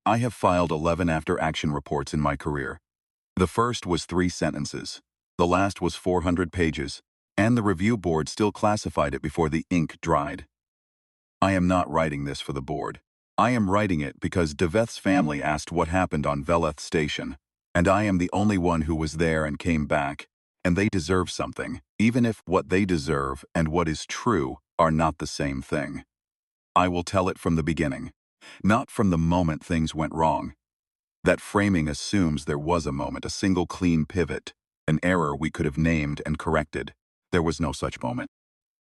I have filed 11 after-action reports in my career. The first was 3 sentences. The last was 400 pages, and the review board still classified it before the ink dried. I am not writing this for the board. I am writing it because Deveth's family asked what happened on Veleth Station, and I am the only one who was there and came back, and they deserve something, even if what they deserve and what is true are not the same thing. I will tell it from the beginning, not from the moment things went wrong. That framing assumes there was a moment, a single clean pivot, an error we could have named and corrected. There was no such moment.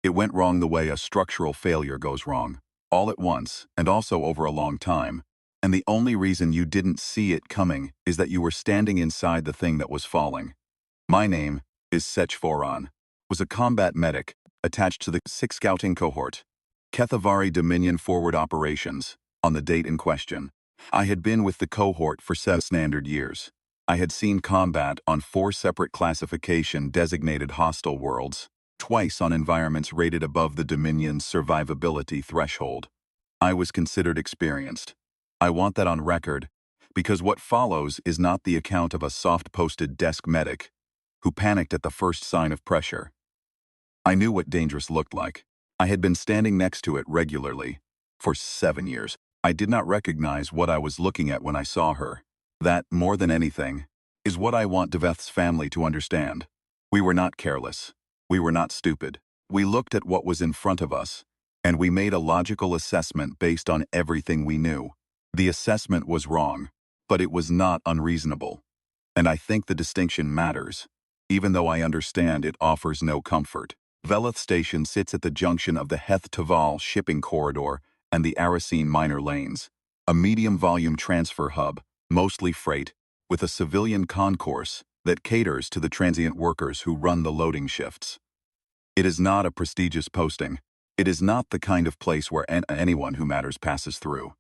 It went wrong the way a structural failure goes wrong, all at once, and also over a long time. And the only reason you didn't see it coming is that you were standing inside the thing that was falling. My name is Kethavari, was a combat medic attached to the 6th Scouting Cohort, Kethavari Dominion Forward Operations, on the date in question. I had been with the cohort for 7 standard years. I had seen combat on 4 separate classification-designated hostile worlds, twice on environments rated above the Dominion's survivability threshold. I was considered experienced. I want that on record, because what follows is not the account of a soft-posted desk medic who panicked at the first sign of pressure. I knew what dangerous looked like. I had been standing next to it regularly for 7 years. I did not recognize what I was looking at when I saw her. That, more than anything, is what I want Deveth's family to understand. We were not careless. We were not stupid. We looked at what was in front of us, and we made a logical assessment based on everything we knew. The assessment was wrong, but it was not unreasonable. And I think the distinction matters, even though I understand it offers no comfort. Veleth Station sits at the junction of the Heth-Taval shipping corridor and the Arassine minor lanes, a medium-volume transfer hub, mostly freight, with a civilian concourse that caters to the transient workers who run the loading shifts. It is not a prestigious posting. It is not the kind of place where anyone who matters passes through.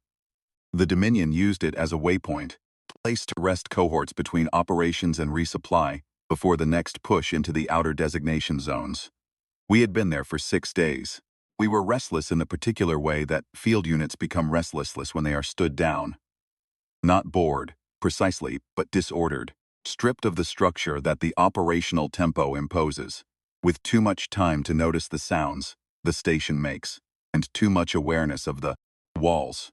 The Dominion used it as a waypoint, place to rest cohorts between operations and resupply before the next push into the outer designation zones. We had been there for 6 days. We were restless in the particular way that field units become restless when they are stood down. Not bored, precisely, but disordered, stripped of the structure that the operational tempo imposes, with too much time to notice the sounds the station makes, and too much awareness of the walls.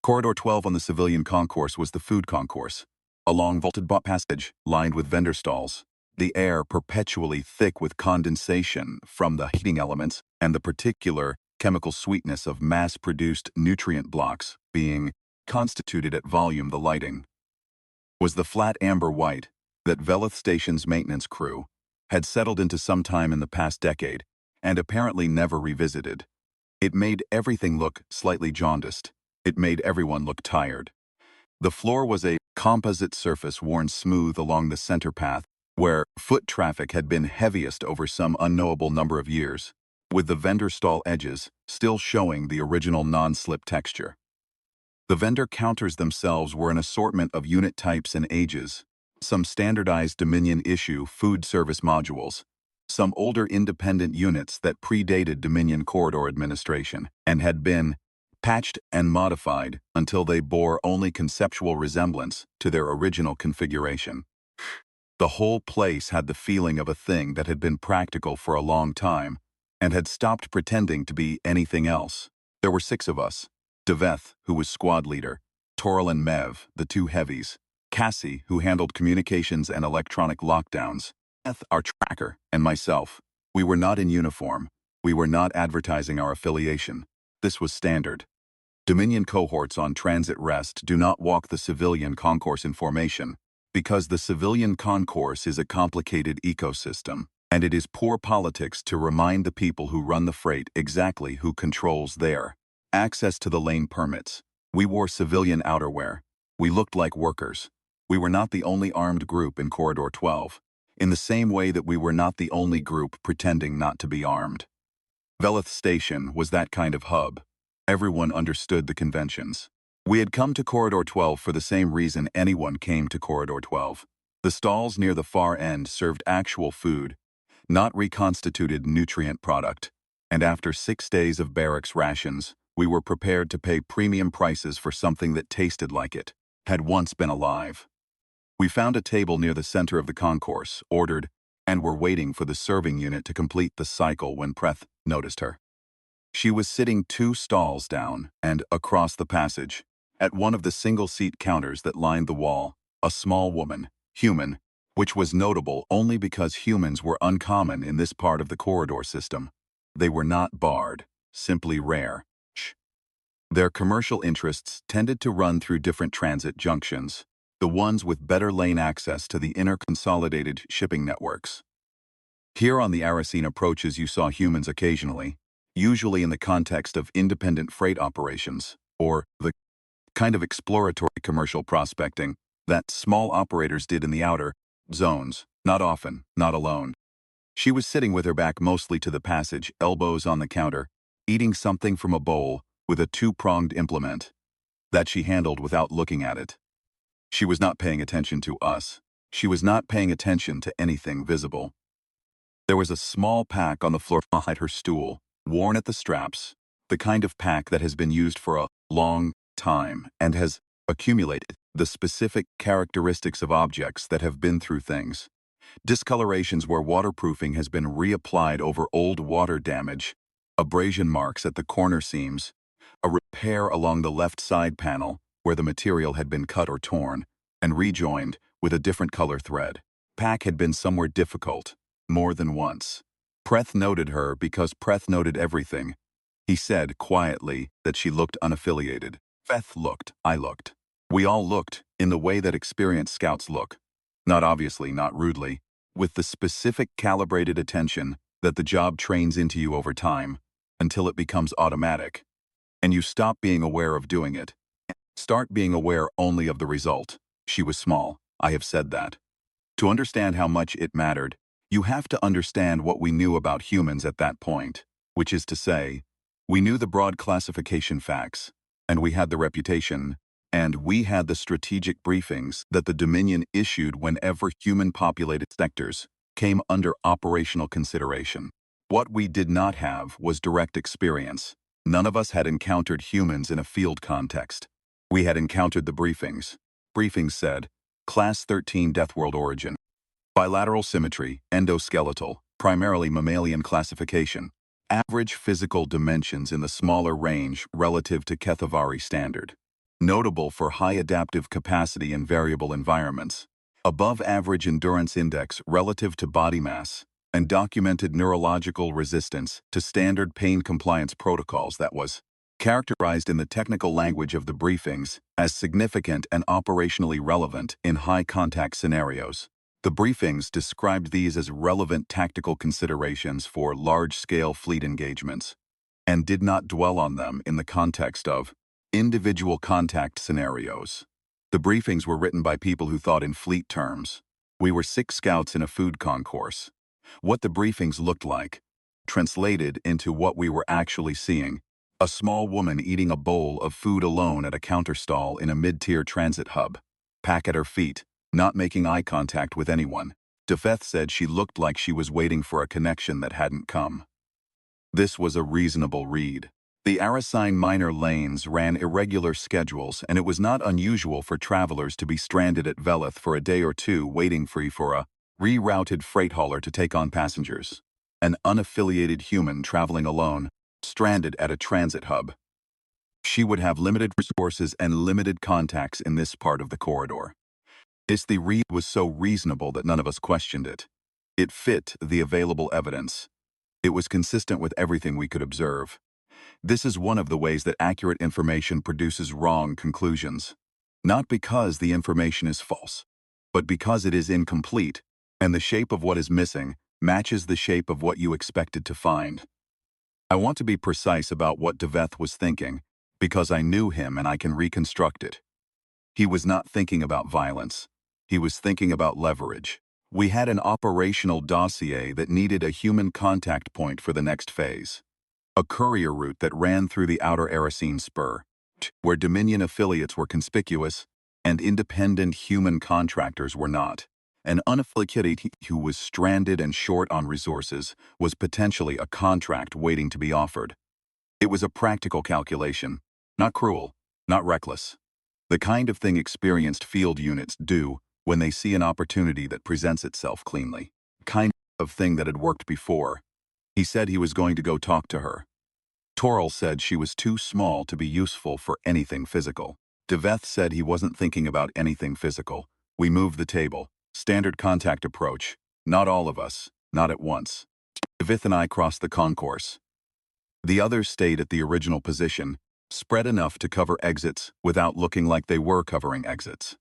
Corridor 12 on the civilian concourse was the food concourse, a long vaulted passage lined with vendor stalls, the air perpetually thick with condensation from the heating elements and the particular chemical sweetness of mass-produced nutrient blocks being constituted at volume. The lighting was the flat amber white that Veleth Station's maintenance crew had settled into sometime in the past decade and apparently never revisited. It made everything look slightly jaundiced. It made everyone look tired. The floor was a composite surface worn smooth along the center path, where foot traffic had been heaviest over some unknowable number of years, with the vendor stall edges still showing the original non-slip texture. The vendor counters themselves were an assortment of unit types and ages, some standardized Dominion-issue food service modules, some older independent units that predated Dominion Corridor administration and had been patched and modified until they bore only conceptual resemblance to their original configuration. The whole place had the feeling of a thing that had been practical for a long time and had stopped pretending to be anything else. There were 6 of us: Deveth, who was squad leader, Toril and Mev, the 2 heavies, Cassie, who handled communications and electronic lockdowns, Beth, our tracker, and myself. We were not in uniform. We were not advertising our affiliation. This was standard. Dominion cohorts on transit rest do not walk the civilian concourse in formation, because the civilian concourse is a complicated ecosystem, and it is poor politics to remind the people who run the freight exactly who controls their access to the lane permits. We wore civilian outerwear. We looked like workers. We were not the only armed group in Corridor 12, in the same way that we were not the only group pretending not to be armed. Veleth Station was that kind of hub. Everyone understood the conventions. We had come to Corridor 12 for the same reason anyone came to Corridor 12. The stalls near the far end served actual food, not reconstituted nutrient product, and after 6 days of barracks rations, We were prepared to pay premium prices for something that tasted like it, had once been alive. We found a table near the center of the concourse, ordered, and were waiting for the serving unit to complete the cycle when Preth noticed her. She was sitting 2 stalls down and across the passage, at one of the single-seat counters that lined the wall, a small woman, human, which was notable only because humans were uncommon in this part of the corridor system. They were not barred, simply rare. Their commercial interests tended to run through different transit junctions, the ones with better lane access to the inner consolidated shipping networks. Here on the Arassine approaches you saw humans occasionally, usually in the context of independent freight operations, or the kind of exploratory commercial prospecting that small operators did in the outer zones, not often, not alone. She was sitting with her back mostly to the passage, elbows on the counter, eating something from a bowl with a 2-pronged implement that she handled without looking at it. She was not paying attention to us. She was not paying attention to anything visible. There was a small pack on the floor behind her stool, worn at the straps, the kind of pack that has been used for a long time and has accumulated the specific characteristics of objects that have been through things. Discolorations where waterproofing has been reapplied over old water damage, abrasion marks at the corner seams, a repair along the left side panel where the material had been cut or torn and rejoined with a different color thread. Pack had been somewhere difficult, more than once. Preth noted her because Preth noted everything. He said quietly that she looked unaffiliated. Feth looked, I looked. We all looked, in the way that experienced scouts look. Not obviously, not rudely, with the specific calibrated attention that the job trains into you over time, until it becomes automatic. And you stop being aware of doing it. Start being aware only of the result. She was small, I have said that. To understand how much it mattered, you have to understand what we knew about humans at that point, which is to say, we knew the broad classification facts, and we had the reputation, and we had the strategic briefings that the Dominion issued whenever human-populated sectors came under operational consideration. What we did not have was direct experience. None of us had encountered humans in a field context. We had encountered the briefings. Briefings said, Class 13 Deathworld origin. Bilateral symmetry, endoskeletal, primarily mammalian classification. Average physical dimensions in the smaller range relative to Kethavari standard. Notable for high adaptive capacity in variable environments. Above average endurance index relative to body mass, and documented neurological resistance to standard pain compliance protocols that was characterized in the technical language of the briefings as significant and operationally relevant in high-contact scenarios. The briefings described these as relevant tactical considerations for large-scale fleet engagements, and did not dwell on them in the context of individual contact scenarios. The briefings were written by people who thought in fleet terms. We were 6 scouts in a food concourse. What the briefings looked like, translated into what we were actually seeing, a small woman eating a bowl of food alone at a counter stall in a mid-tier transit hub, pack at her feet, not making eye contact with anyone. Defeth said she looked like she was waiting for a connection that hadn't come. This was a reasonable read. The arassine minor lanes ran irregular schedules, and it was not unusual for travelers to be stranded at Veleth for a day or two waiting for a rerouted freight hauler to take on passengers. An unaffiliated human traveling alone, stranded at a transit hub. She would have limited resources and limited contacts in this part of the corridor. The read was so reasonable that none of us questioned it. It fit the available evidence. It was consistent with everything we could observe. This is one of the ways that accurate information produces wrong conclusions. Not because the information is false, but because it is incomplete, and the shape of what is missing matches the shape of what you expected to find. I want to be precise about what Deveth was thinking, because I knew him and I can reconstruct it. He was not thinking about violence. He was thinking about leverage. We had an operational dossier that needed a human contact point for the next phase. A courier route that ran through the outer Arassine spur, where Dominion affiliates were conspicuous and independent human contractors were not. An unaffiliated who was stranded and short on resources was potentially a contract waiting to be offered. It was a practical calculation, not cruel, not reckless. The kind of thing experienced field units do when they see an opportunity that presents itself cleanly. Kind of thing that had worked before. He said he was going to go talk to her. Toril said she was too small to be useful for anything physical. Veleth said he wasn't thinking about anything physical. We moved the table. Standard contact approach. Not all of us. Not at once. Veleth and I crossed the concourse. The others stayed at the original position, spread enough to cover exits without looking like they were covering exits.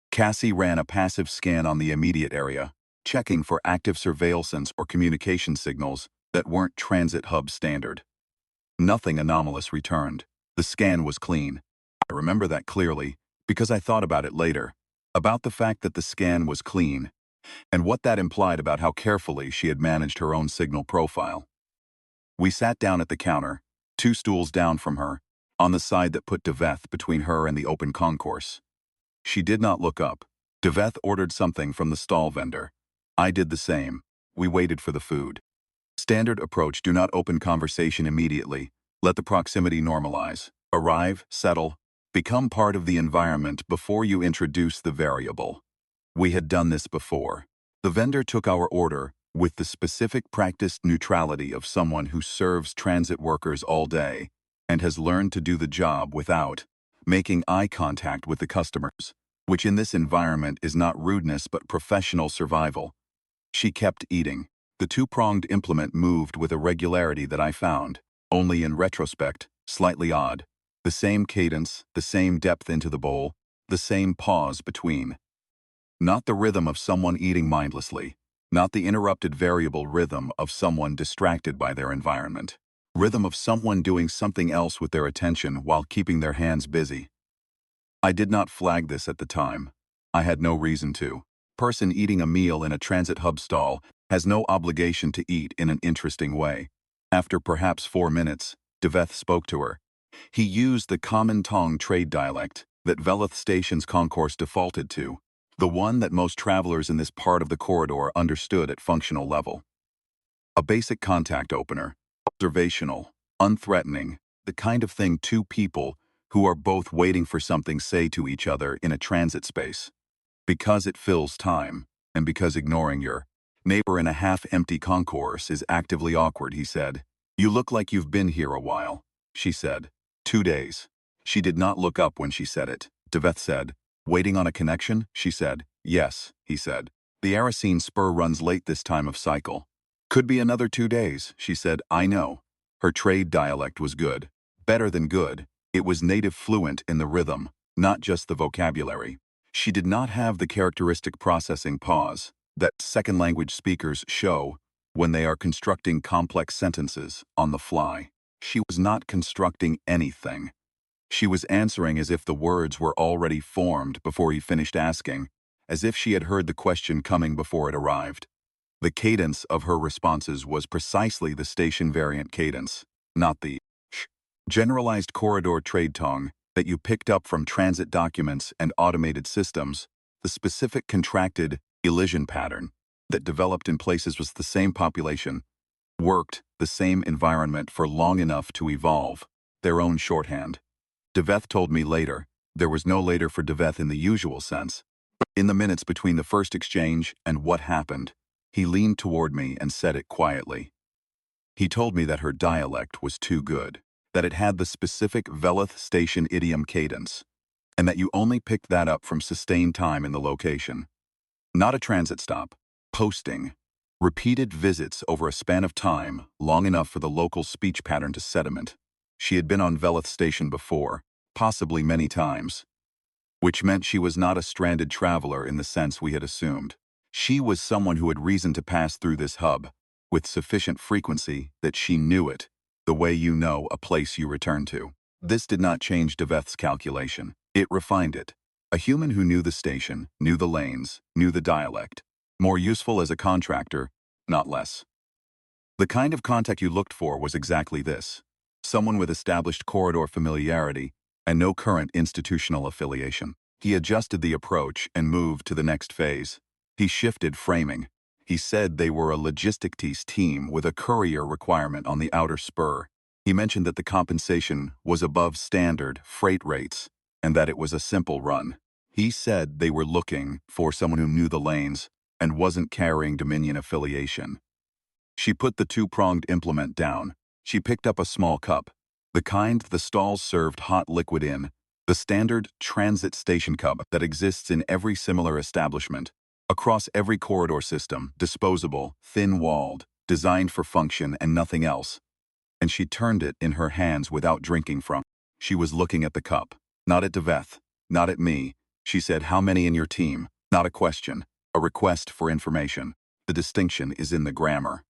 Cassie ran a passive scan on the immediate area, checking for active surveillance or communication signals that weren't transit hub standard. Nothing anomalous returned. The scan was clean. I remember that clearly because I thought about it later, about the fact that the scan was clean, and what that implied about how carefully she had managed her own signal profile. We sat down at the counter, 2 stools down from her, on the side that put Veleth between her and the open concourse. She did not look up. Veleth ordered something from the stall vendor. I did the same. We waited for the food. Standard approach: do not open conversation immediately. Let the proximity normalize. Arrive, settle, become part of the environment before you introduce the variable. We had done this before. The vendor took our order with the specific practiced neutrality of someone who serves transit workers all day and has learned to do the job without making eye contact with the customers, which in this environment is not rudeness but professional survival. She kept eating. The 2-pronged implement moved with a regularity that I found, only in retrospect, slightly odd. The same cadence, the same depth into the bowl, the same pause between. Not the rhythm of someone eating mindlessly, not the interrupted variable rhythm of someone distracted by their environment. Rhythm of someone doing something else with their attention while keeping their hands busy. I did not flag this at the time. I had no reason to. Person eating a meal in a transit hub stall has no obligation to eat in an interesting way. After perhaps 4 minutes, Veleth spoke to her. He used the common Tong trade dialect that Veleth Station's concourse defaulted to, the one that most travelers in this part of the corridor understood at functional level. A basic contact opener, observational, unthreatening, the kind of thing 2 people who are both waiting for something say to each other in a transit space. Because it fills time, and because ignoring your neighbor in a half-empty concourse is actively awkward, he said. You look like you've been here a while, she said. 2 days. She did not look up when she said it. Veleth said. Waiting on a connection? She said. Yes, he said. The arassine spur runs late this time of cycle. Could be another 2 days, she said. I know. Her trade dialect was good. Better than good. It was native fluent in the rhythm, not just the vocabulary. She did not have the characteristic processing pause that second language speakers show when they are constructing complex sentences on the fly. She was not constructing anything. She was answering as if the words were already formed before he finished asking, as if she had heard the question coming before it arrived. The cadence of her responses was precisely the station variant cadence, not the generalized corridor trade tongue that you picked up from transit documents and automated systems, the specific contracted elision pattern that developed in places with the same population, worked the same environment for long enough to evolve their own shorthand. Veleth told me later, there was no later for Veleth in the usual sense. In the minutes between the first exchange and what happened, he leaned toward me and said it quietly. He told me that her dialect was too good, that it had the specific Veleth Station idiom cadence, and that you only picked that up from sustained time in the location. Not a transit stop, posting, repeated visits over a span of time long enough for the local speech pattern to sediment. She had been on Veleth Station before, possibly many times, which meant she was not a stranded traveler in the sense we had assumed. She was someone who had reason to pass through this hub with sufficient frequency that she knew it, the way you know a place you return to. This did not change Veleth's calculation. It refined it. A human who knew the station, knew the lanes, knew the dialect. More useful as a contractor, not less. The kind of contact you looked for was exactly this. Someone with established corridor familiarity and no current institutional affiliation. He adjusted the approach and moved to the next phase. He shifted framing. He said they were a logistics team with a courier requirement on the outer spur. He mentioned that the compensation was above standard freight rates and that it was a simple run. He said they were looking for someone who knew the lanes and wasn't carrying Dominion affiliation. She put the two-pronged implement down. She picked up a small cup, the kind the stalls served hot liquid in, the standard transit station cup that exists in every similar establishment, across every corridor system, disposable, thin-walled, designed for function and nothing else. And she turned it in her hands without drinking from. She was looking at the cup, not at Veleth, not at me. She said, "How many in your team?" Not a question, a request for information. The distinction is in the grammar.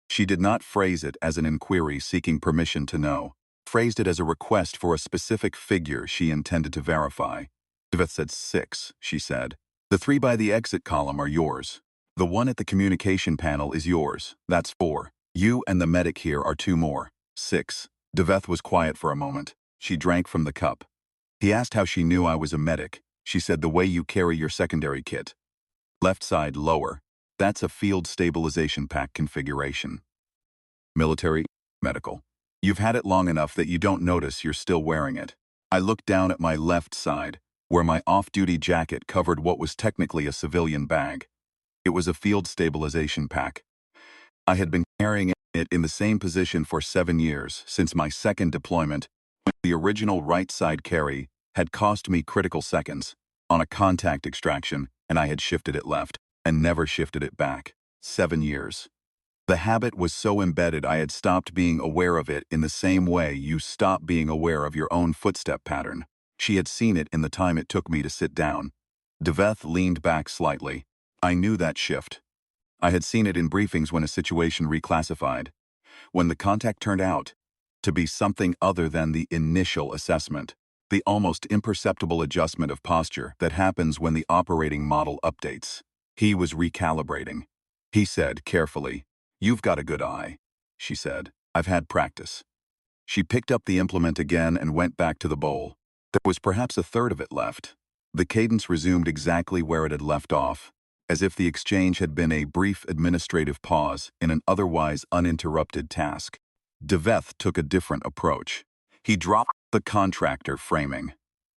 She did not phrase it as an inquiry seeking permission to know, phrased it as a request for a specific figure she intended to verify. Veleth said 6, she said. The 3 by the exit column are yours. The one at the communication panel is yours. That's 4. You and the medic here are 2 more. 6. Veleth was quiet for a moment. She drank from the cup. He asked how she knew I was a medic. She said, "The way you carry your secondary kit. Left side lower. That's a field stabilization pack configuration. Military, medical. You've had it long enough that you don't notice you're still wearing it." I looked down at my left side, where my off-duty jacket covered what was technically a civilian bag. It was a field stabilization pack. I had been carrying it in the same position for 7 years, since my second deployment. The original right side carry had cost me critical seconds on a contact extraction, and I had shifted it left and never shifted it back. 7 years. The habit was so embedded I had stopped being aware of it in the same way you stop being aware of your own footstep pattern. She had seen it in the time it took me to sit down. Veleth leaned back slightly. I knew that shift. I had seen it in briefings when a situation reclassified, when the contact turned out to be something other than the initial assessment, the almost imperceptible adjustment of posture that happens when the operating model updates. He was recalibrating. He said carefully, "You've got a good eye," she said. "I've had practice." She picked up the implement again and went back to the bowl. There was perhaps a third of it left. The cadence resumed exactly where it had left off, as if the exchange had been a brief administrative pause in an otherwise uninterrupted task. Veleth took a different approach. He dropped the contractor framing.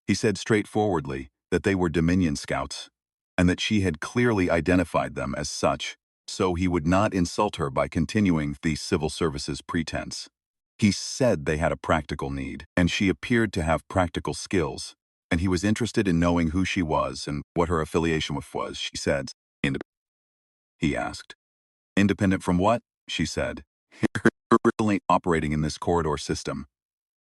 He said straightforwardly that they were Dominion scouts, and that she had clearly identified them as such, so he would not insult her by continuing the civil services pretense. He said they had a practical need, and she appeared to have practical skills, and he was interested in knowing who she was and what her affiliation with was, she said. "Independent?" he asked. "Independent from what?" she said. "You're originally operating in this corridor system."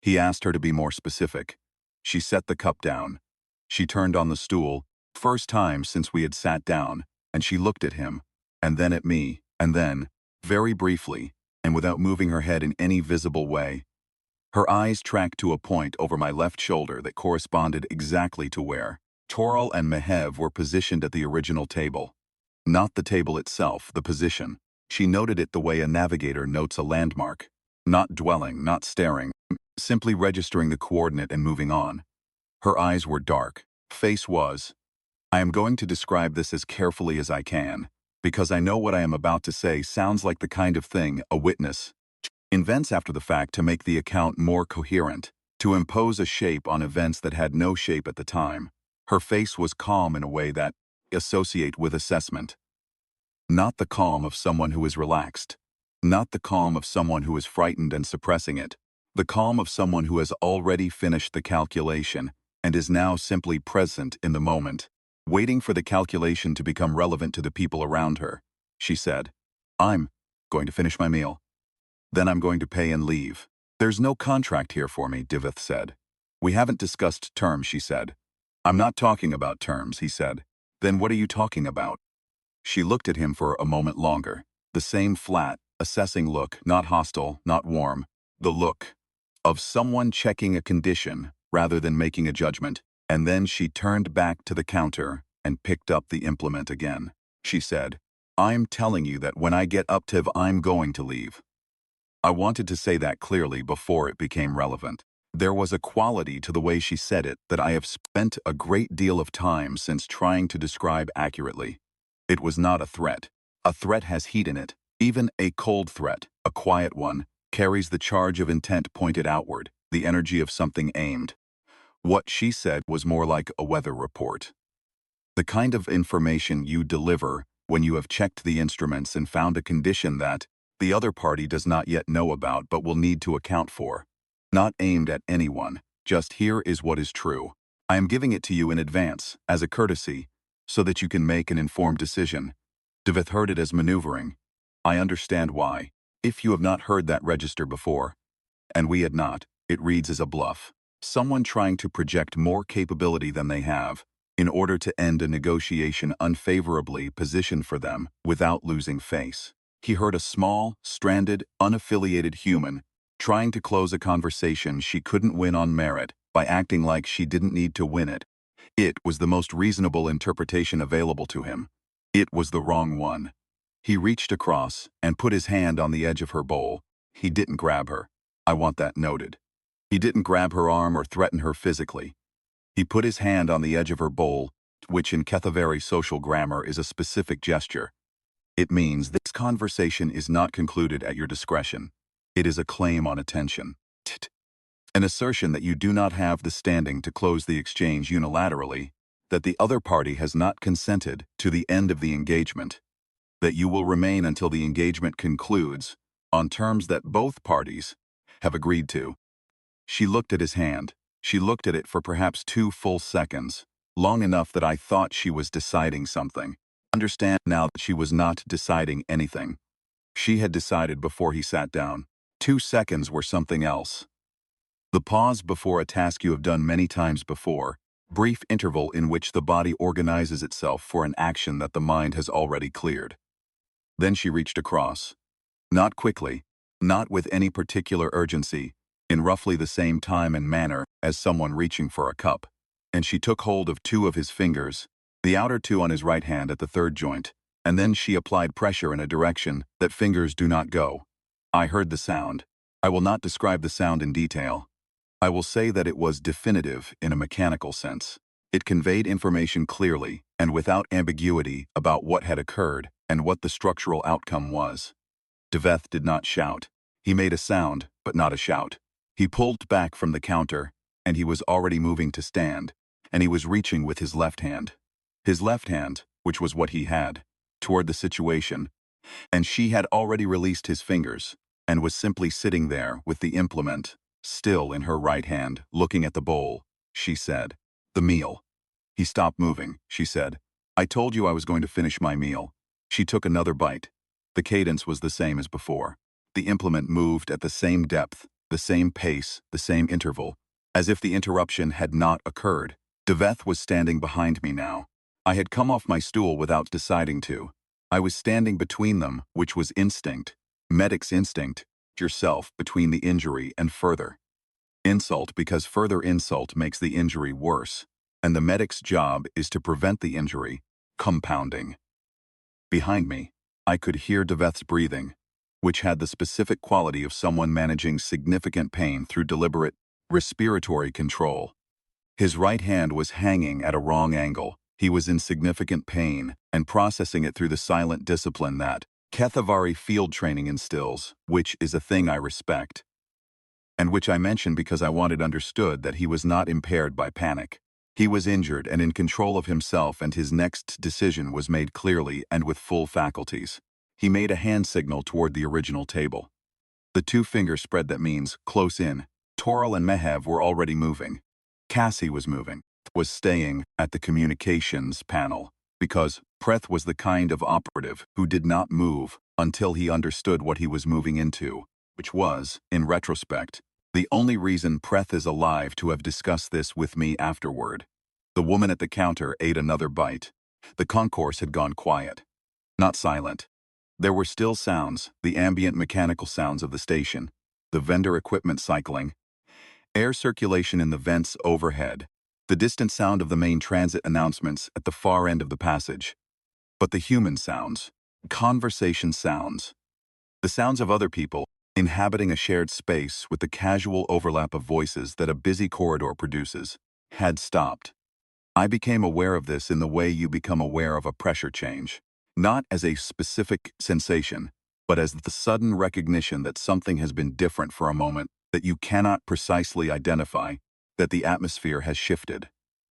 He asked her to be more specific. She set the cup down. She turned on the stool, first time since we had sat down, and she looked at him, and then at me, and then, very briefly, and without moving her head in any visible way, her eyes tracked to a point over my left shoulder that corresponded exactly to where Toral and Mehev were positioned at the original table. Not the table itself, the position. She noted it the way a navigator notes a landmark. Not dwelling, not staring, simply registering the coordinate and moving on. Her eyes were dark. Face was. I am going to describe this as carefully as I can, because I know what I am about to say sounds like the kind of thing a witness invents after the fact to make the account more coherent, to impose a shape on events that had no shape at the time. Her face was calm in a way that associate with assessment. Not the calm of someone who is relaxed. Not the calm of someone who is frightened and suppressing it. The calm of someone who has already finished the calculation and is now simply present in the moment, waiting for the calculation to become relevant to the people around her. She said, "I'm going to finish my meal. Then I'm going to pay and leave." "There's no contract here for me," Veleth said. "We haven't discussed terms," she said. "I'm not talking about terms," he said. "Then what are you talking about?" She looked at him for a moment longer. The same flat, assessing look, not hostile, not warm. The look of someone checking a condition rather than making a judgment. And then she turned back to the counter and picked up the implement again. She said, "I'm telling you that when I get up to I'm going to leave." I wanted to say that clearly before it became relevant. There was a quality to the way she said it that I have spent a great deal of time since trying to describe accurately. It was not a threat. A threat has heat in it, even a cold threat, a quiet one, carries the charge of intent pointed outward, the energy of something aimed. What she said was more like a weather report. The kind of information you deliver when you have checked the instruments and found a condition that the other party does not yet know about but will need to account for. Not aimed at anyone, just here is what is true. I am giving it to you in advance, as a courtesy, so that you can make an informed decision. Deveth heard it as maneuvering. I understand why. If you have not heard that register before, and we had not, it reads as a bluff. Someone trying to project more capability than they have, in order to end a negotiation unfavorably positioned for them without losing face. He heard a small, stranded, unaffiliated human trying to close a conversation she couldn't win on merit by acting like she didn't need to win it. It was the most reasonable interpretation available to him. It was the wrong one. He reached across and put his hand on the edge of her bowl. He didn't grab her. I want that noted. He didn't grab her arm or threaten her physically. He put his hand on the edge of her bowl, which in Kethavari social grammar is a specific gesture. It means this conversation is not concluded at your discretion. It is a claim on attention. An assertion that you do not have the standing to close the exchange unilaterally, that the other party has not consented to the end of the engagement, that you will remain until the engagement concludes on terms that both parties have agreed to. She looked at his hand. She looked at it for perhaps 2 full seconds, long enough that I thought she was deciding something. Understand now that she was not deciding anything. She had decided before he sat down. 2 seconds were something else. The pause before a task you have done many times before, brief interval in which the body organizes itself for an action that the mind has already cleared. Then she reached across. Not quickly, not with any particular urgency, in roughly the same time and manner as someone reaching for a cup, and she took hold of 2 of his fingers, the outer 2 on his right hand at the 3rd joint, and then she applied pressure in a direction that fingers do not go. I heard the sound. I will not describe the sound in detail. I will say that it was definitive in a mechanical sense. It conveyed information clearly and without ambiguity about what had occurred and what the structural outcome was. Deveth did not shout. He made a sound, but not a shout. He pulled back from the counter, and he was already moving to stand, and he was reaching with his left hand. His left hand, which was what he had, toward the situation, and she had already released his fingers, and was simply sitting there with the implement, still in her right hand, looking at the bowl. She said, "The meal." He stopped moving, she said. "I told you I was going to finish my meal." She took another bite. The cadence was the same as before. The implement moved at the same depth, the same pace, the same interval, as if the interruption had not occurred. Deveth was standing behind me now. I had come off my stool without deciding to. I was standing between them, which was instinct. Medic's instinct, yourself between the injury and further insult, because further insult makes the injury worse, and the medic's job is to prevent the injury compounding. Behind me, I could hear Deveth's breathing, which had the specific quality of someone managing significant pain through deliberate respiratory control. His right hand was hanging at a wrong angle. He was in significant pain and processing it through the silent discipline that Kethavari field training instills, which is a thing I respect, and which I mention because I wanted understood that he was not impaired by panic. He was injured and in control of himself, and his next decision was made clearly and with full faculties. He made a hand signal toward the original table. The 2 finger spread that means close in. Toral and Mehev were already moving. Cassie was moving, was staying at the communications panel, because Preth was the kind of operative who did not move until he understood what he was moving into, which was, in retrospect, the only reason Preth is alive to have discussed this with me afterward. The woman at the counter ate another bite. The concourse had gone quiet. Not silent. There were still sounds, the ambient mechanical sounds of the station, the vendor equipment cycling, air circulation in the vents overhead, the distant sound of the main transit announcements at the far end of the passage. But the human sounds, conversation sounds, the sounds of other people inhabiting a shared space with the casual overlap of voices that a busy corridor produces, had stopped. I became aware of this in the way you become aware of a pressure change, not as a specific sensation, but as the sudden recognition that something has been different for a moment, that you cannot precisely identify, that the atmosphere has shifted,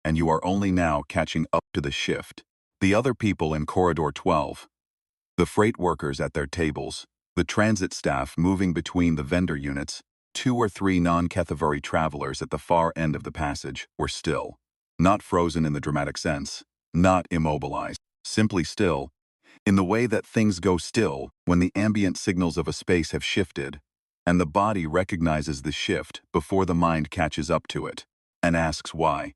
and you are only now catching up to the shift. The other people in Corridor 12, the freight workers at their tables, the transit staff moving between the vendor units, 2 or 3 non-Kethavari travelers at the far end of the passage were still. Not frozen in the dramatic sense, not immobilized, simply still, in the way that things go still when the ambient signals of a space have shifted, and the body recognizes the shift before the mind catches up to it, and asks why.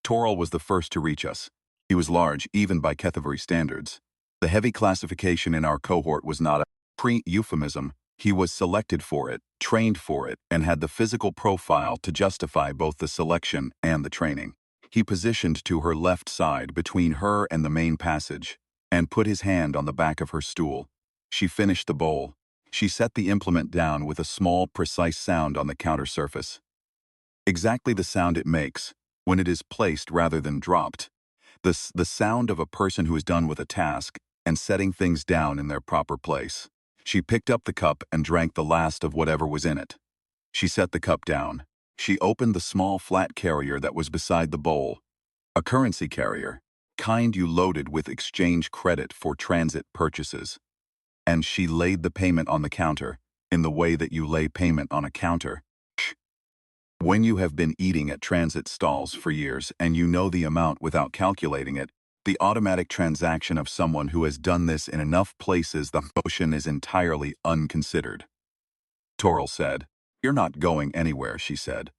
Toril was the first to reach us. He was large, even by Kethavari standards. The heavy classification in our cohort was not a pre-euphemism. He was selected for it, trained for it, and had the physical profile to justify both the selection and the training. He positioned to her left side between her and the main passage, and put his hand on the back of her stool. She finished the bowl. She set the implement down with a small, precise sound on the counter surface. Exactly the sound it makes when it is placed rather than dropped. The sound of a person who is done with a task and setting things down in their proper place. She picked up the cup and drank the last of whatever was in it. She set the cup down. She opened the small flat carrier that was beside the bowl. A currency carrier, kind you loaded with exchange credit for transit purchases. And she laid the payment on the counter, in the way that you lay payment on a counter. When you have been eating at transit stalls for years and you know the amount without calculating it, the automatic transaction of someone who has done this in enough places, the motion is entirely unconsidered. Toril said, "You're not going anywhere," she said.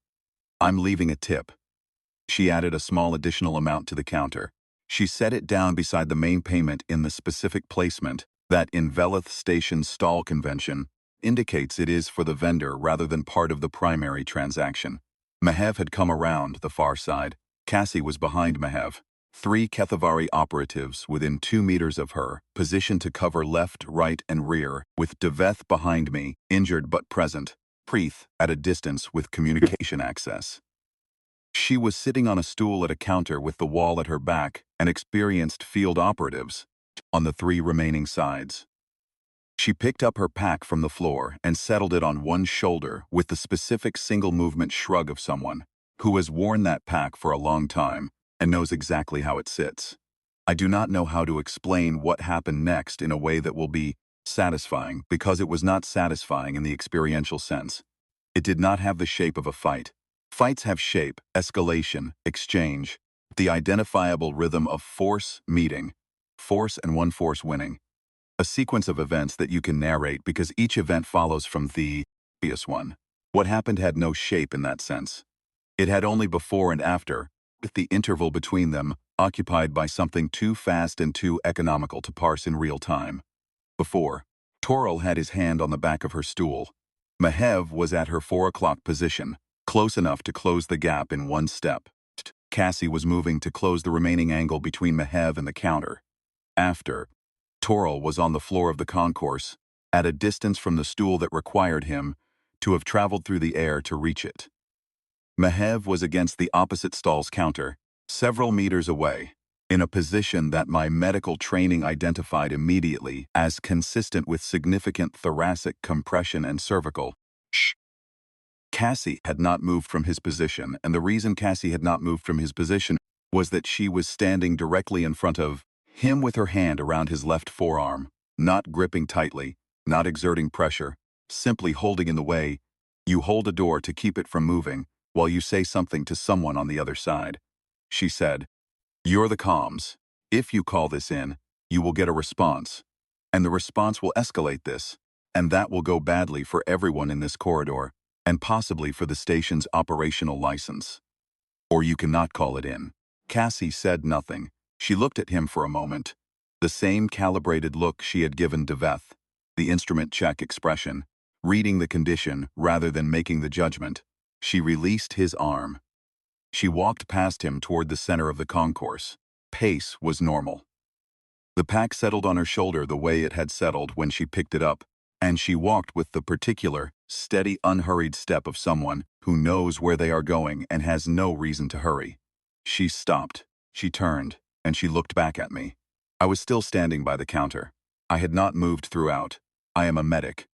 "I'm leaving a tip." She added a small additional amount to the counter. She set it down beside the main payment in the specific placement that, in Veleth Station stall convention, indicates it is for the vendor rather than part of the primary transaction. Mehev had come around the far side. Cassie was behind Mehev. 3 Kethavari operatives within 2 meters of her, positioned to cover left, right, and rear, with Deveth behind me, injured but present, Preeth at a distance with communication access. She was sitting on a stool at a counter with the wall at her back and experienced field operatives on the 3 remaining sides. She picked up her pack from the floor and settled it on one shoulder with the specific single-movement shrug of someone who has worn that pack for a long time and knows exactly how it sits. I do not know how to explain what happened next in a way that will be satisfying, because it was not satisfying in the experiential sense. It did not have the shape of a fight. Fights have shape, escalation, exchange, the identifiable rhythm of force meeting, force and one force winning. A sequence of events that you can narrate because each event follows from the previous one. What happened had no shape in that sense. It had only before and after, with the interval between them occupied by something too fast and too economical to parse in real time. Before, Toril had his hand on the back of her stool. Mehev was at her 4 o'clock position, close enough to close the gap in one step. Cassie was moving to close the remaining angle between Mehev and the counter. After, Toril was on the floor of the concourse, at a distance from the stool that required him to have traveled through the air to reach it. Mehev was against the opposite stall's counter, several meters away, in a position that my medical training identified immediately as consistent with significant thoracic compression and cervical. Cassie had not moved from his position, and the reason Cassie had not moved from his position was that she was standing directly in front of him with her hand around his left forearm, not gripping tightly, not exerting pressure, simply holding in the way. You hold a door to keep it from moving while you say something to someone on the other side. She said, "You're the comms. If you call this in, you will get a response. And the response will escalate this, and that will go badly for everyone in this corridor, and possibly for the station's operational license. Or you cannot call it in." Cassie said nothing. She looked at him for a moment. The same calibrated look she had given Deveth, the instrument check expression, reading the condition rather than making the judgment. She released his arm. She walked past him toward the center of the concourse. Pace was normal. The pack settled on her shoulder the way it had settled when she picked it up, and she walked with the particular, steady, unhurried step of someone who knows where they are going and has no reason to hurry. She stopped. She turned, and she looked back at me. I was still standing by the counter. I had not moved throughout. I am a medic,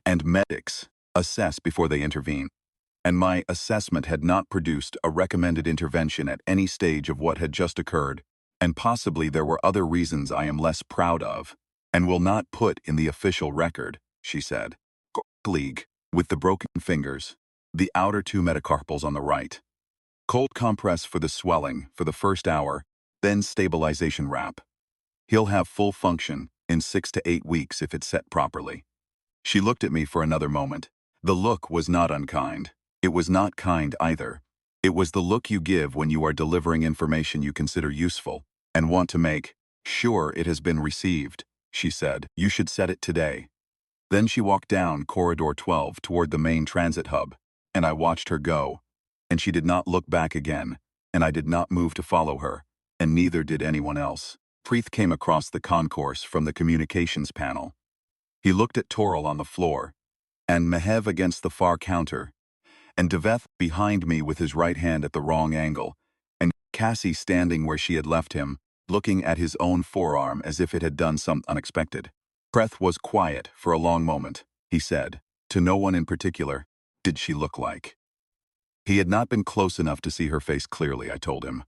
and medics assess before they intervene. And my assessment had not produced a recommended intervention at any stage of what had just occurred, and possibly there were other reasons I am less proud of, and will not put in the official record, she said. League, with the broken fingers, the outer two metacarpals on the right. Cold compress for the swelling for the first hour, then stabilization wrap. He'll have full function in 6 to 8 weeks if it's set properly. She looked at me for another moment. The look was not unkind. It was not kind either. It was the look you give when you are delivering information you consider useful and want to make sure it has been received, she said. You should set it today. Then she walked down corridor 12 toward the main transit hub, and I watched her go. And she did not look back again, and I did not move to follow her, and neither did anyone else. Preeth came across the concourse from the communications panel. He looked at Toril on the floor, and Mehev against the far counter, and Deveth behind me with his right hand at the wrong angle, and Cassie standing where she had left him, looking at his own forearm as if it had done something unexpected. Preeth was quiet for a long moment. He said, to no one in particular, did she look like? He had not been close enough to see her face clearly, I told him.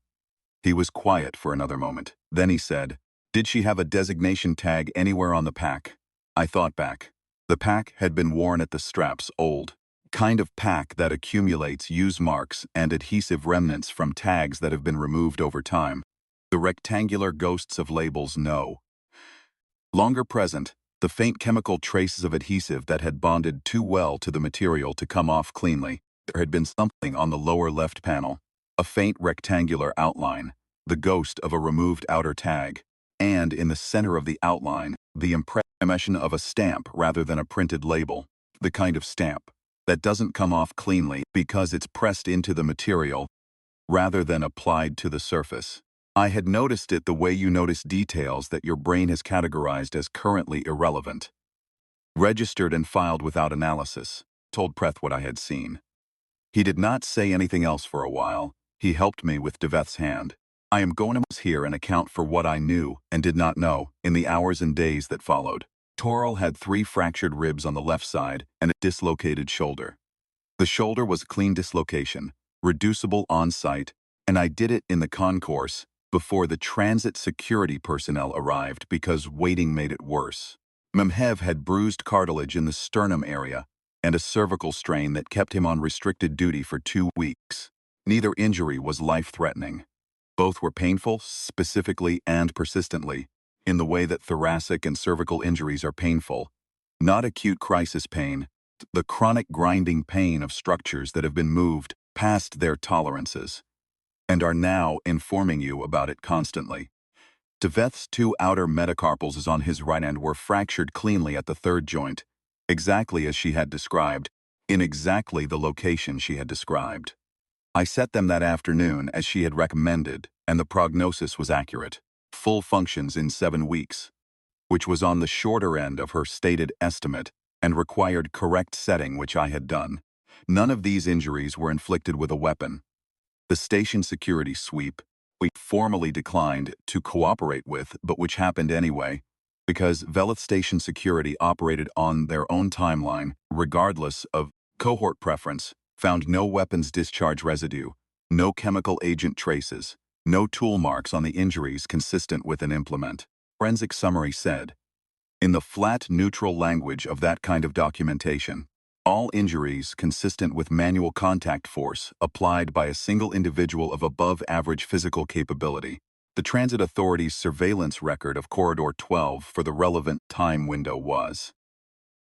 He was quiet for another moment. Then he said, did she have a designation tag anywhere on the pack? I thought back. The pack had been worn at the straps, old kind of pack that accumulates use marks and adhesive remnants from tags that have been removed over time. The rectangular ghosts of labels, no. Longer present, the faint chemical traces of adhesive that had bonded too well to the material to come off cleanly. There had been something on the lower left panel, a faint rectangular outline, the ghost of a removed outer tag, and in the center of the outline, the impression of a stamp rather than a printed label, the kind of stamp that doesn't come off cleanly because it's pressed into the material rather than applied to the surface. I had noticed it the way you notice details that your brain has categorized as currently irrelevant. Registered and filed without analysis, told Preeth what I had seen. He did not say anything else for a while. He helped me with Deveth's hand. I am going to here and account for what I knew and did not know in the hours and days that followed. Toril had 3 fractured ribs on the left side and a dislocated shoulder. The shoulder was a clean dislocation, reducible on site, and I did it in the concourse before the transit security personnel arrived because waiting made it worse. Mehev had bruised cartilage in the sternum area and a cervical strain that kept him on restricted duty for 2 weeks. Neither injury was life-threatening. Both were painful, specifically and persistently, in the way that thoracic and cervical injuries are painful. Not acute crisis pain, the chronic grinding pain of structures that have been moved past their tolerances, and are now informing you about it constantly. Deveth's 2 outer metacarpals on his right hand were fractured cleanly at the 3rd joint, exactly as she had described, in exactly the location she had described. I set them that afternoon as she had recommended, and the prognosis was accurate. Full functions in 7 weeks, which was on the shorter end of her stated estimate and required correct setting, which I had done. None of these injuries were inflicted with a weapon. The station security sweep we formally declined to cooperate with, but which happened anyway, because Veleth station security operated on their own timeline, regardless of cohort preference, found no weapons discharge residue, no chemical agent traces, no tool marks on the injuries consistent with an implement. Forensic summary said, in the flat, neutral language of that kind of documentation, all injuries consistent with manual contact force applied by a single individual of above-average physical capability. The Transit Authority's surveillance record of Corridor 12 for the relevant time window was.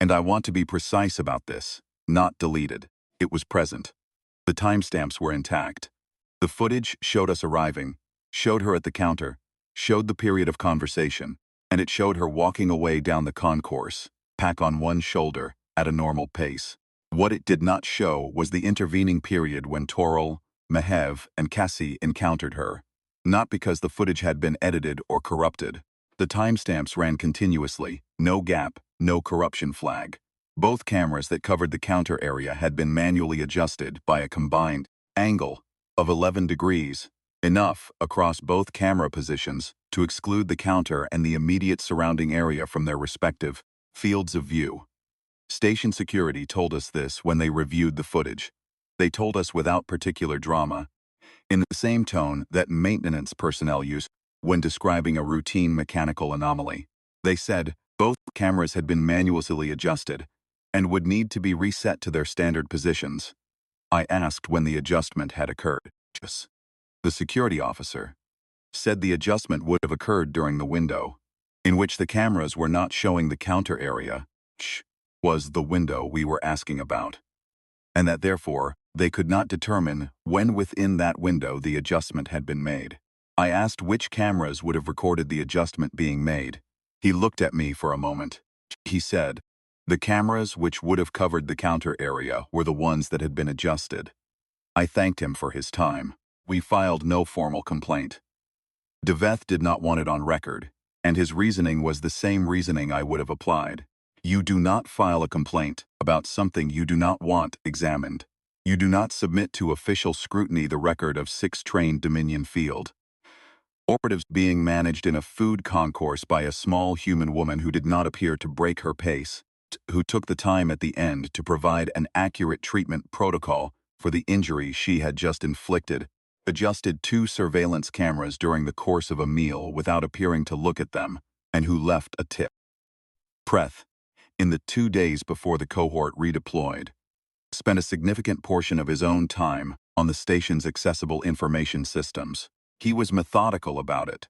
And I want to be precise about this, not deleted. It was present. The timestamps were intact. The footage showed us arriving, showed her at the counter, showed the period of conversation, and it showed her walking away down the concourse, pack on one shoulder, at a normal pace. What it did not show was the intervening period when Toril, Mehev, and Cassie encountered her. Not because the footage had been edited or corrupted. The timestamps ran continuously, no gap, no corruption flag. Both cameras that covered the counter area had been manually adjusted by a combined angle of 11 degrees, enough across both camera positions to exclude the counter and the immediate surrounding area from their respective Fields of view. Station security told us this when they reviewed the footage. They told us without particular drama, in the same tone that maintenance personnel use when describing a routine mechanical anomaly. They said both cameras had been manually adjusted and would need to be reset to their standard positions. I asked when the adjustment had occurred. The security officer said the adjustment would have occurred during the window, in which the cameras were not showing the counter area, which was the window we were asking about, and that therefore they could not determine when within that window the adjustment had been made. I asked which cameras would have recorded the adjustment being made. He looked at me for a moment. He said, the cameras which would have covered the counter area were the ones that had been adjusted. I thanked him for his time. We filed no formal complaint. Veleth did not want it on record, and his reasoning was the same reasoning I would have applied. You do not file a complaint about something you do not want examined. You do not submit to official scrutiny the record of 6 trained Dominion Field operatives being managed in a food concourse by a small human woman who did not appear to break her pace, who took the time at the end to provide an accurate treatment protocol for the injury she had just inflicted, adjusted 2 surveillance cameras during the course of a meal without appearing to look at them, and who left a tip. Preth, in the 2 days before the cohort redeployed, spent a significant portion of his own time on the station's accessible information systems. He was methodical about it.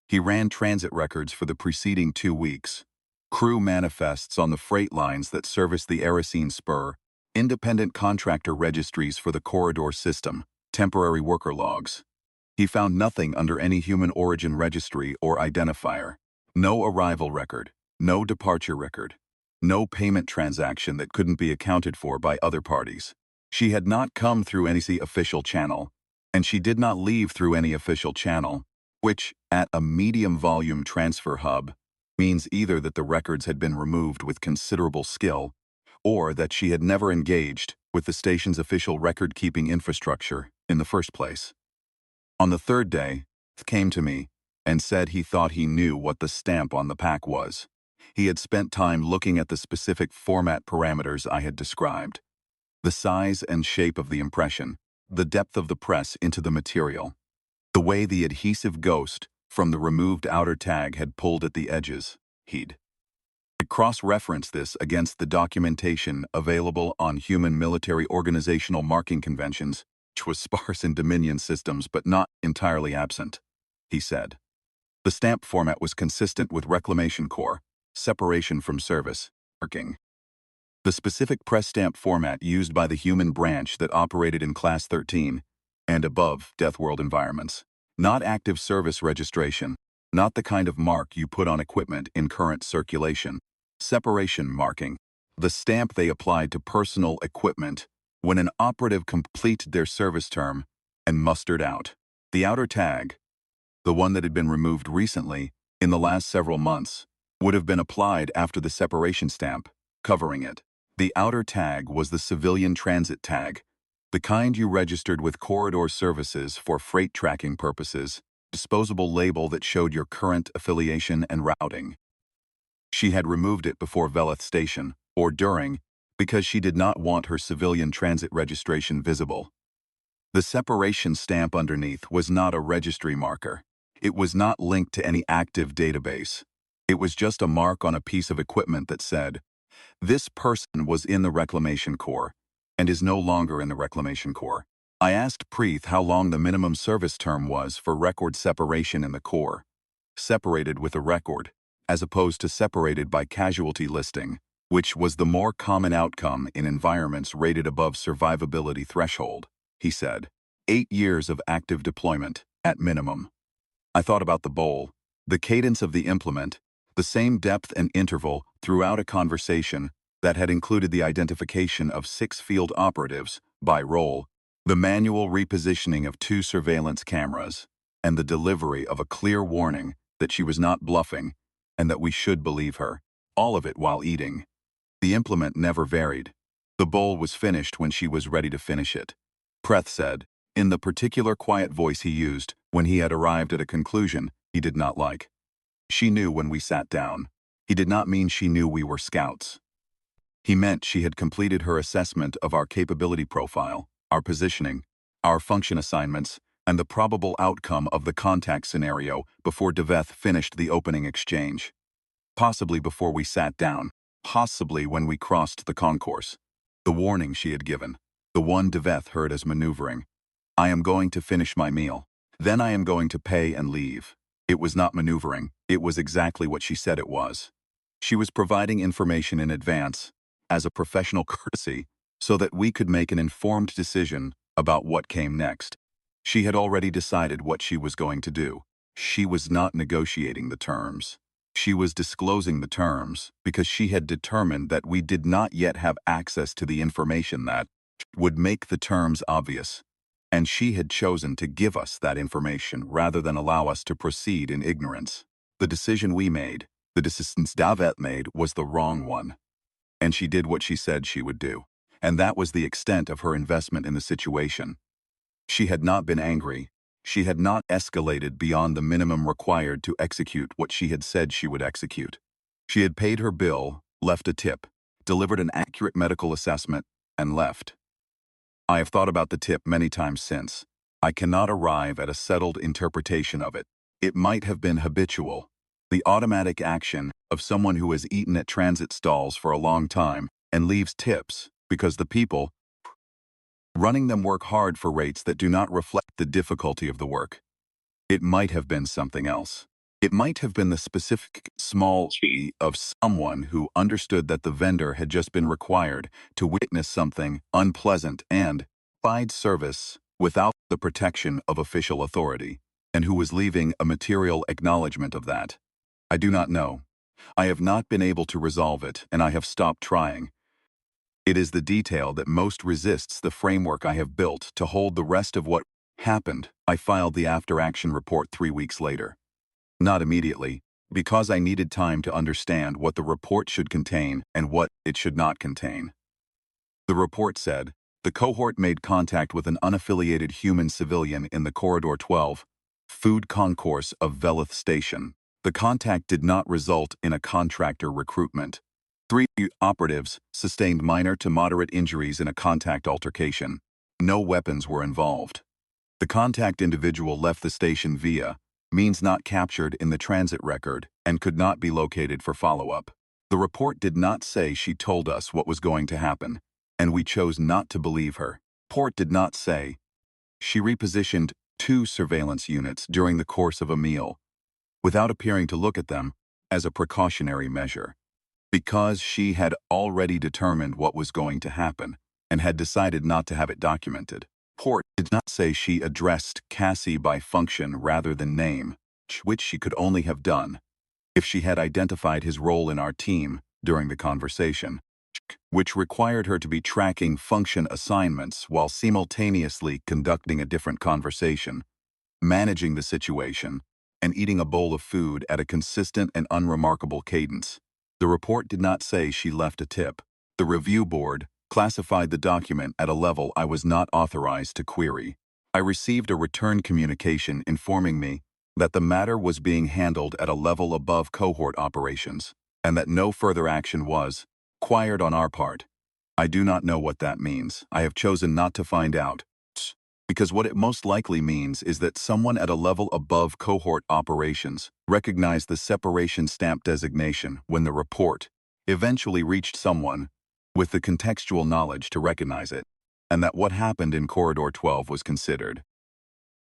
He ran transit records for the preceding 2 weeks, crew manifests on the freight lines that service the Arassine spur, independent contractor registries for the corridor system, temporary worker logs. He found nothing under any human origin registry or identifier. No arrival record, no departure record, no payment transaction that couldn't be accounted for by other parties. She had not come through any official channel, and she did not leave through any official channel, which, at a medium-volume transfer hub, means either that the records had been removed with considerable skill, or that she had never engaged with the station's official record-keeping infrastructure in the first place. On the 3rd day, he came to me and said he thought he knew what the stamp on the pack was. He had spent time looking at the specific format parameters I had described, the size and shape of the impression, the depth of the press into the material, the way the adhesive ghost from the removed outer tag had pulled at the edges. He'd cross-referenced this against the documentation available on human military organizational marking conventions, which was sparse in Dominion systems but not entirely absent. He said, the stamp format was consistent with Reclamation Corps, separation from service, marking. The specific press stamp format used by the human branch that operated in Class 13 and above deathworld environments. Not active service registration, not the kind of mark you put on equipment in current circulation. Separation marking, the stamp they applied to personal equipment when an operative completed their service term and mustered out. The outer tag, the one that had been removed recently in the last several months, would have been applied after the separation stamp, covering it. The outer tag was the civilian transit tag, the kind you registered with corridor services for freight tracking purposes, disposable label that showed your current affiliation and routing. She had removed it before Veleth Station, or during, because she did not want her civilian transit registration visible. The separation stamp underneath was not a registry marker. It was not linked to any active database. It was just a mark on a piece of equipment that said, this person was in the Reclamation Corps and is no longer in the Reclamation Corps. I asked Preeth how long the minimum service term was for record separation in the Corps, separated with a record, as opposed to separated by casualty listing, which was the more common outcome in environments rated above survivability threshold. He said, 8 years of active deployment, at minimum. I thought about the bowl, the cadence of the implement, the same depth and interval throughout a conversation that had included the identification of 6 field operatives by role, the manual repositioning of 2 surveillance cameras, and the delivery of a clear warning that she was not bluffing and that we should believe her, all of it while eating. The implement never varied. The bowl was finished when she was ready to finish it. Preth said, in the particular quiet voice he used when he had arrived at a conclusion he did not like. She knew when we sat down. He did not mean she knew we were scouts. He meant she had completed her assessment of our capability profile, our positioning, our function assignments, and the probable outcome of the contact scenario before Deveth finished the opening exchange. Possibly before we sat down, possibly when we crossed the concourse. The warning she had given, the one Deveth heard as maneuvering. I am going to finish my meal. Then I am going to pay and leave. It was not maneuvering, it was exactly what she said it was. She was providing information in advance, as a professional courtesy, so that we could make an informed decision about what came next. She had already decided what she was going to do. She was not negotiating the terms. She was disclosing the terms because she had determined that we did not yet have access to the information that would make the terms obvious. And she had chosen to give us that information rather than allow us to proceed in ignorance. The decision we made, the decision Deveth made, was the wrong one. And she did what she said she would do. And that was the extent of her investment in the situation. She had not been angry. She had not escalated beyond the minimum required to execute what she had said she would execute. She had paid her bill, left a tip, delivered an accurate medical assessment, and left. I have thought about the tip many times since. I cannot arrive at a settled interpretation of it. It might have been habitual, the automatic action of someone who has eaten at transit stalls for a long time and leaves tips because the people running them work hard for rates that do not reflect the difficulty of the work. It might have been something else. It might have been the specific small e of someone who understood that the vendor had just been required to witness something unpleasant and provide service without the protection of official authority, and who was leaving a material acknowledgement of that. I do not know. I have not been able to resolve it, and I have stopped trying. It is the detail that most resists the framework I have built to hold the rest of what happened. I filed the after-action report 3 weeks later. Not immediately, because I needed time to understand what the report should contain and what it should not contain. The report said, the cohort made contact with an unaffiliated human civilian in the Corridor 12, food concourse of Veleth Station. The contact did not result in a contractor recruitment. 3 operatives sustained minor to moderate injuries in a contact altercation. No weapons were involved. The contact individual left the station via means not captured in the transit record and could not be located for follow-up. The report did not say she told us what was going to happen, and we chose not to believe her. Report did not say she repositioned 2 surveillance units during the course of a meal, without appearing to look at them as a precautionary measure. Because she had already determined what was going to happen and had decided not to have it documented. Report did not say she addressed Cassie by function rather than name, which she could only have done if she had identified his role in our team during the conversation, which required her to be tracking function assignments while simultaneously conducting a different conversation, managing the situation, and eating a bowl of food at a consistent and unremarkable cadence. The report did not say she left a tip. The review board classified the document at a level I was not authorized to query. I received a return communication informing me that the matter was being handled at a level above cohort operations, and that no further action was required on our part. I do not know what that means. I have chosen not to find out, because what it most likely means is that someone at a level above cohort operations recognized the separation stamp designation when the report eventually reached someone with the contextual knowledge to recognize it, and that what happened in Corridor 12 was considered.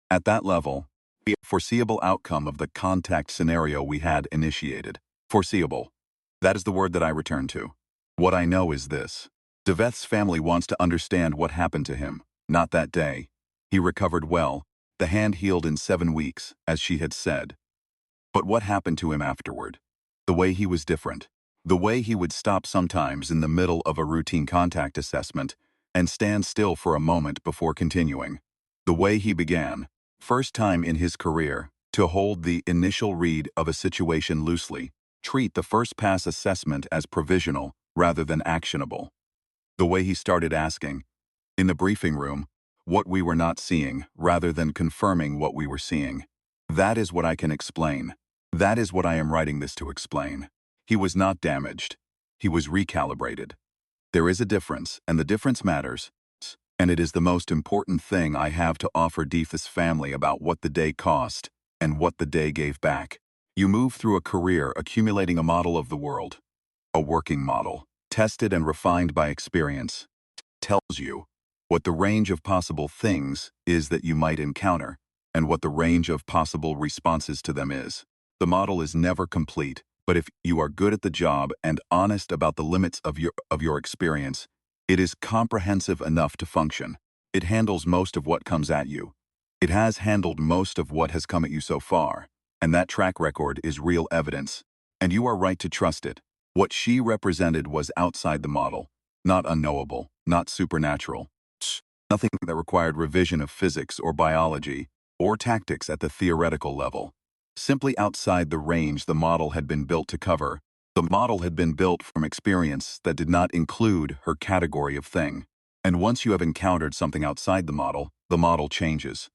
At that level, the foreseeable outcome of the contact scenario we had initiated. Foreseeable. That is the word that I return to. What I know is this. Deveth's family wants to understand what happened to him, not that day. He recovered well. The hand healed in 7 weeks, as she had said. But what happened to him afterward? The way he was different. The way he would stop sometimes in the middle of a routine contact assessment and stand still for a moment before continuing. The way he began, first time in his career, to hold the initial read of a situation loosely, treat the first pass assessment as provisional rather than actionable. The way he started asking, in the briefing room, what we were not seeing rather than confirming what we were seeing. That is what I can explain. That is what I am writing this to explain. He was not damaged. He was recalibrated. There is a difference, and the difference matters. And it is the most important thing I have to offer Deeth's family about what the day cost and what the day gave back. You move through a career accumulating a model of the world, a working model, tested and refined by experience, tells you what the range of possible things is that you might encounter and what the range of possible responses to them is. The model is never complete, but if you are good at the job and honest about the limits of your experience, it is comprehensive enough to function. It handles most of what comes at you. It has handled most of what has come at you so far, and that track record is real evidence, and you are right to trust it. What she represented was outside the model, not unknowable, not supernatural. Nothing that required revision of physics or biology or tactics at the theoretical level. Simply outside the range the model had been built to cover. The model had been built from experience that did not include her category of thing. And once you have encountered something outside the model changes.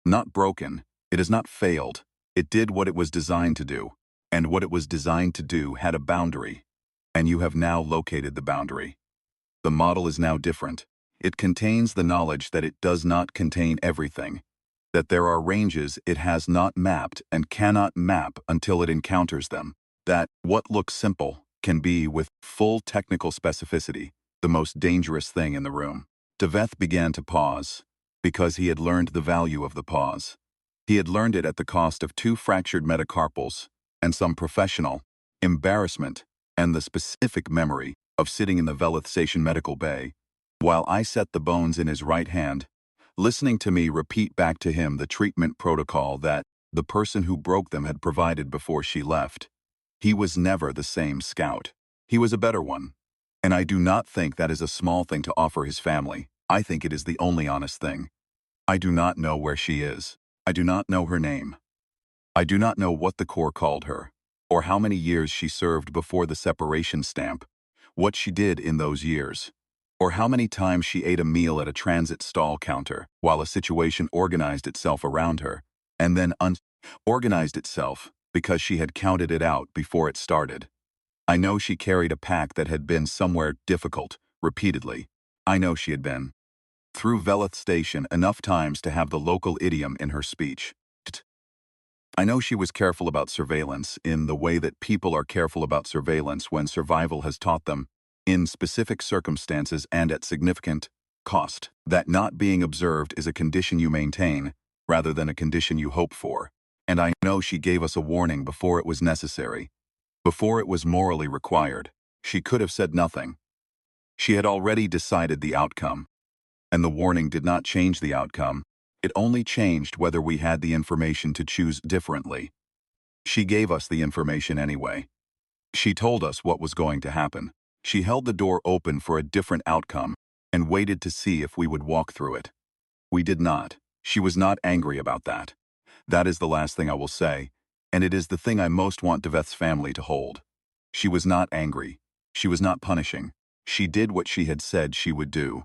Not broken, it has not failed. It did what it was designed to do. And what it was designed to do had a boundary. And you have now located the boundary. The model is now different. It contains the knowledge that it does not contain everything, that there are ranges it has not mapped and cannot map until it encounters them, that what looks simple can be, with full technical specificity, the most dangerous thing in the room. Death began to pause, because he had learned the value of the pause. He had learned it at the cost of 2 fractured metacarpals and some professional embarrassment and the specific memory of sitting in the veleth station medical bay, while I set the bones in his right hand, listening to me repeat back to him the treatment protocol that the person who broke them had provided before she left. He was never the same scout. He was a better one. And I do not think that is a small thing to offer his family. I think it is the only honest thing. I do not know where she is. I do not know her name. I do not know what the Corps called her, or how many years she served before the separation stamp, what she did in those years, or how many times she ate a meal at a transit stall counter while a situation organized itself around her, and then unorganized itself because she had counted it out before it started. I know she carried a pack that had been somewhere difficult, repeatedly. I know she had been through Veleth Station enough times to have the local idiom in her speech. I know she was careful about surveillance in the way that people are careful about surveillance when survival has taught them, in specific circumstances and at significant cost, that not being observed is a condition you maintain rather than a condition you hope for. And I know she gave us a warning before it was necessary, before it was morally required. She could have said nothing. She had already decided the outcome, and the warning did not change the outcome. It only changed whether we had the information to choose differently. She gave us the information anyway. She told us what was going to happen. She held the door open for a different outcome and waited to see if we would walk through it. We did not. She was not angry about that. That is the last thing I will say, and it is the thing I most want Death's family to hold. She was not angry. She was not punishing. She did what she had said she would do.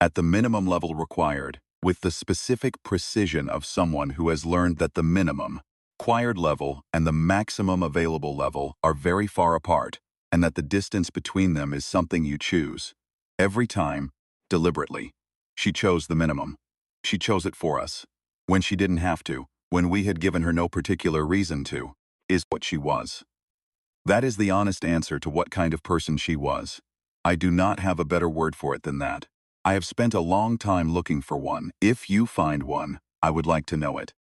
At the minimum level required, with the specific precision of someone who has learned that the minimum required level and the maximum available level are very far apart, and that the distance between them is something you choose. Every time, deliberately. She chose the minimum. She chose it for us. When she didn't have to, when we had given her no particular reason to, is what she was. That is the honest answer to what kind of person she was. I do not have a better word for it than that. I have spent a long time looking for one. If you find one, I would like to know it.